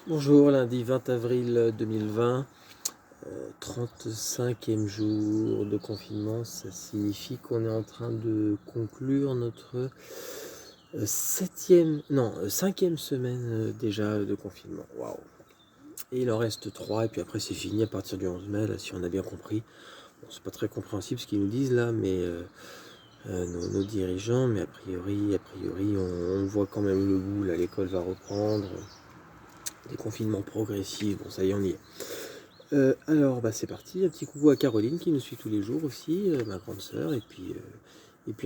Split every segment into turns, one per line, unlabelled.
Bonjour, lundi 20 avril 2020, 35e jour de confinement. Ça signifie qu'on est en train de conclure notre cinquième semaine déjà de confinement. Waouh! Et il en reste 3, et puis après c'est fini à partir du 11 mai, là, si on a bien compris. Bon, c'est pas très compréhensible ce qu'ils nous disent là, mais nos dirigeants, mais a priori on voit quand même le bout. Là, l'école va reprendre, des confinements progressifs, bon ça y est, on y est. Alors c'est parti, un petit coucou à Caroline qui nous suit tous les jours aussi, ma grande sœur, et puis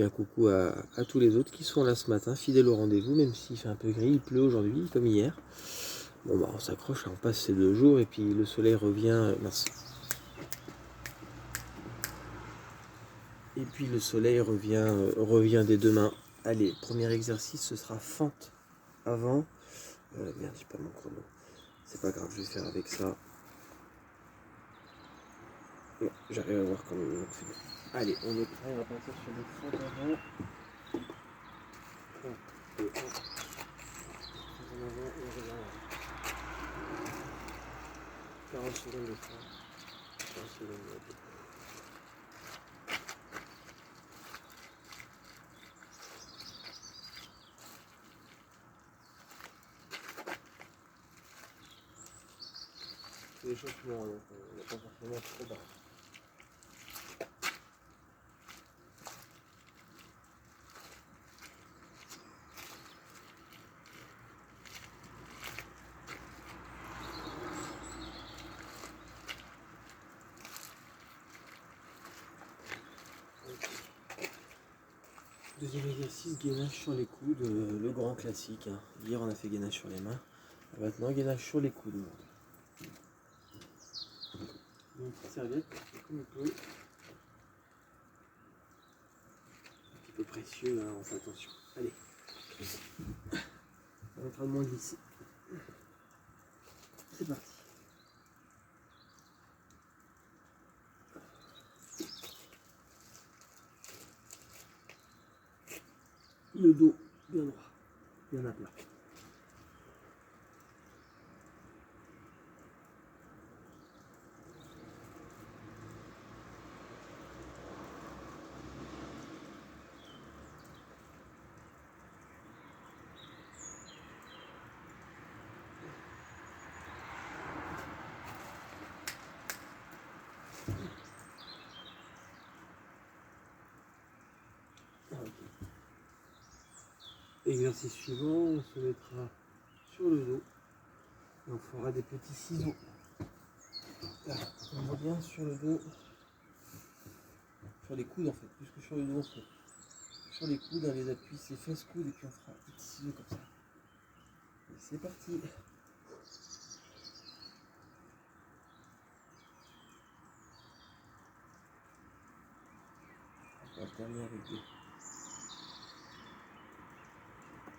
un coucou à tous les autres qui sont là ce matin, fidèles au rendez-vous, même s'il fait un peu gris, il pleut aujourd'hui comme hier. Bon on s'accroche, on passe ces 2 jours et puis le soleil revient. Mince. Et puis le soleil revient dès demain. Allez, premier exercice, ce sera fente avant. Merde, j'ai pas mon chrono. C'est pas grave, je vais faire avec ça. Non, j'arrive à voir comment on fait. Allez, on est prêt, on va partir sur des fentes avant. 1, 2, 1. Fente en avant et on revient en 40 secondes de frein. 40 secondes de deux. C'est l'échauffement, donc on n'a pas forcément trop bas. Deuxième exercice, gainage sur les coudes, le grand classique. Hier on a fait gainage sur les mains. Maintenant gainage sur les coudes. Une petite serviette, comme il peut. Un petit peu précieux, hein, on fait attention. Allez. On va être à moins glisser. C'est parti. Le dos bien droit, bien à plat. Exercice suivant, on se mettra sur le dos et on fera des petits ciseaux. Là, on voit bien sur le dos, sur les coudes en fait, plus que sur le dos, on fait sur les coudes, on les appuie, c'est fesses-coudes et puis on fera des petits ciseaux comme ça. Et c'est parti. On va terminer avec des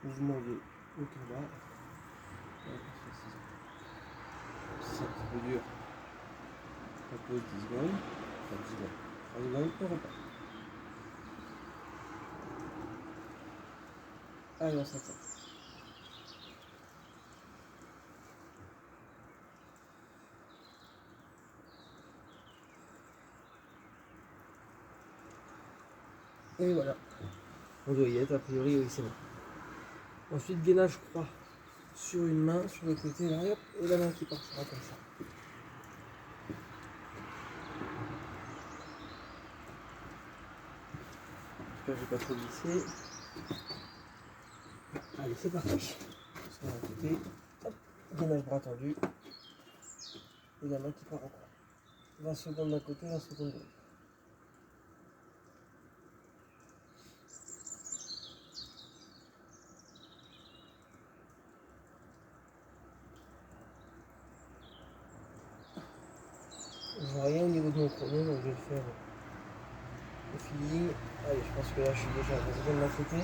mouvements de haut en bas. C'est un petit peu dur. On pose 10 secondes. Enfin 10 secondes. 3 secondes, on repart. Allez, on s'attend. Et voilà. On doit y être, a priori, oui, c'est bon. Ensuite, gainage croix sur une main, sur le côté, là, et la main qui partira comme ça. J'espère que j'ai pas trop glissé. Allez, c'est parti. Sur un côté, hop, gainage bras tendu, et la main qui part en croix. 20 secondes d'un côté, 20 secondes de l'autre. Je vois rien au niveau de mon chrono, donc je vais le faire au feeling. Allez, je pense que là je suis déjà à la seconde d'un côté.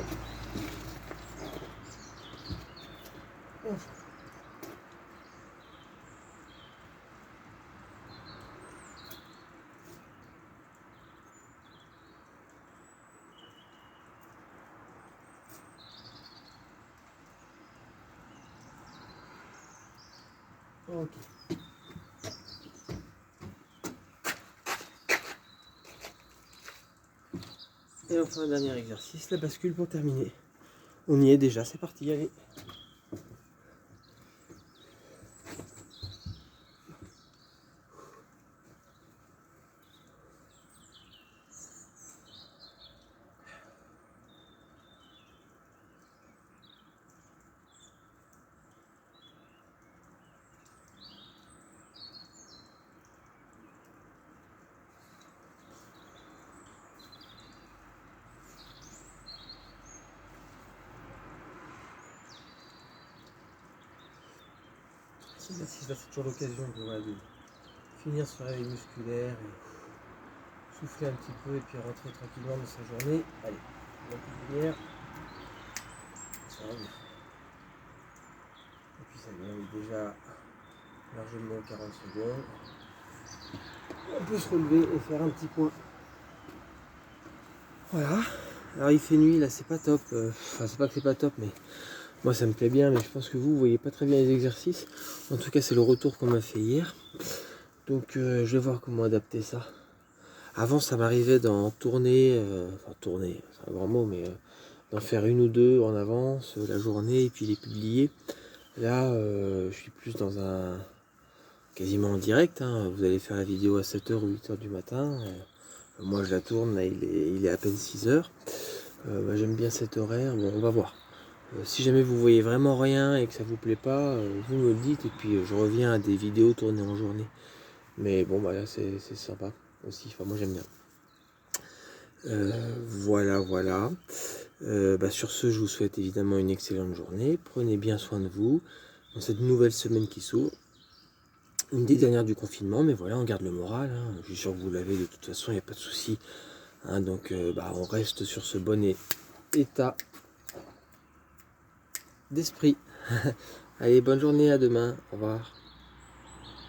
Ok. Et enfin, dernier exercice, la bascule pour terminer. On y est déjà, c'est parti, allez. Cet exercice-là, c'est toujours l'occasion de finir ce réveil musculaire, et souffler un petit peu et puis rentrer tranquillement dans sa journée. Allez, un peu de lumière. Ça va bien. Et puis ça vient déjà largement 40 secondes. On peut se relever et faire un petit point. Voilà. Alors il fait nuit là, c'est pas top. Enfin, c'est pas que c'est pas top, mais moi ça me plaît bien, mais je pense que vous voyez pas très bien les exercices. En tout cas, c'est le retour qu'on m'a fait hier. Donc je vais voir comment adapter ça. Avant, ça m'arrivait d'en tourner, enfin tourner, c'est un grand mot, mais d'en faire une ou deux en avance la journée et puis les publier. Là, je suis plus dans un quasiment en direct. Hein. Vous allez faire la vidéo à 7h ou 8h du matin. Moi, je la tourne, là, il est à peine 6h. J'aime bien cet horaire. Bon, on va voir. Si jamais vous voyez vraiment rien et que ça vous plaît pas, vous me le dites et puis je reviens à des vidéos tournées en journée. Mais bon, là, c'est sympa aussi. Enfin, moi, j'aime bien. Voilà. Sur ce, je vous souhaite évidemment une excellente journée. Prenez bien soin de vous dans cette nouvelle semaine qui s'ouvre. Une des dernières du confinement, mais voilà, on garde le moral. Hein. Je suis sûr que vous l'avez de toute façon, il n'y a pas de souci. Hein, donc, on reste sur ce bon état d'esprit. Allez, bonne journée, à demain. Au revoir.